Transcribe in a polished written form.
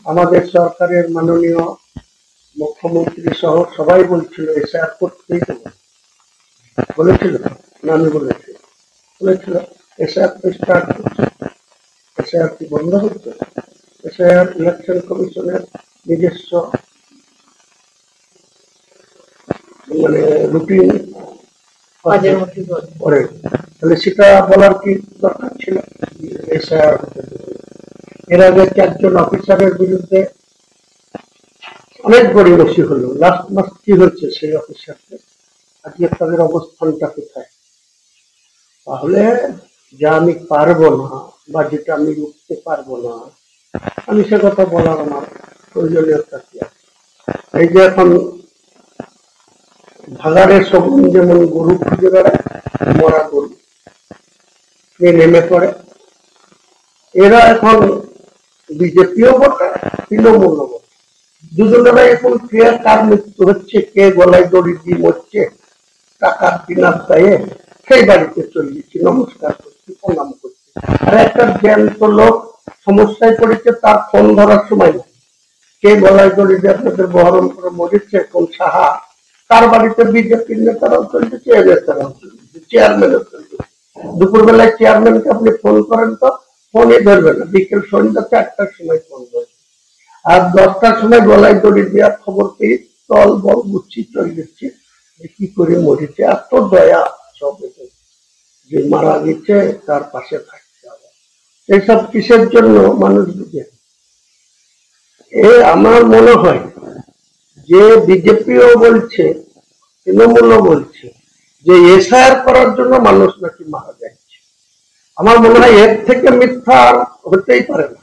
আমাদের সরকারের মাননীয় মুখ্যমন্ত্রী সহ সবাই বলছিল এসআর করতেই হবে, বলেছিল না? আমি বলেছি, বলেছিল এসআর তো স্টার্ট করছে, এসআর কি বন্ধ হচ্ছে? এসআর ইলেকশন কমিশনের নিজস্ব মানে রুটিন করে, তাহলে সেটা বলার কি দরকার ছিল? এসআর এর আগে 4 জন অফিসারের বিরুদ্ধে অনেক গড়িমসি হলো, লাস্ট মাস কি হচ্ছে সেই অফিসারদের, আজকে তাদের অবস্থানটা কোথায়? তাহলে যা আমি পারবো না বা যেটা আমি রুখতে পারবো না, আমি সে কথা বলার আমার প্রয়োজনীয়তা কি আছে? এই যে এখন ভাগাড়ের শগুন যেমন গরু খুঁজে বেড়ায়, মরা গরু নেমে পড়ে, এরা এখন বিজেপিও বটে, তৃণমূলও বটে, দুজনেরা এখন কে কার মৃত্যু হচ্ছে, কে গলায় দড়ি দিয়ে মরছে টাকার বিনাশ দায়ে, সেই বাড়িতে চলে গেছি, নমস্কার করছি, প্রণাম করছি। আর একটা জ্ঞান্ত লোক সমস্যায় পড়েছে, তার ফোন ধরার সময় নেই, কে গলায় দড়ি দিয়ে আপনাদের বহরমপুরে মরেছে, কোন সাহা, তার বাড়িতে বিজেপির নেতারাও চলতেছে, এ নেতারাও চলতেছে, চেয়ারম্যানও চলতেছে। দুপুরবেলায় চেয়ারম্যানকে আপনি ফোন করেন তো ফোনই ধরবে না, বিকেল সন্ধ্যা 4টার সময় ফোন ধরবে, আর 10টার সময় গলায় দড়ি দেওয়ার খবর পেয়ে তল বল গুচ্ছি চলে যাচ্ছে, কি করে মরেছে, এত দয়া সব যে মারা গেছে তার পাশে থাকতে হবে, এইসব কিসের জন্য মানুষ বুঝে? আমার মনে হয় যে বিজেপিও বলছে, তৃণমূলও বলছে যে এসআইআর করার জন্য মানুষ নাকি মারা যাচ্ছে। আমার মনে হয় এর থেকে মিথ্যা হতেই পারে না।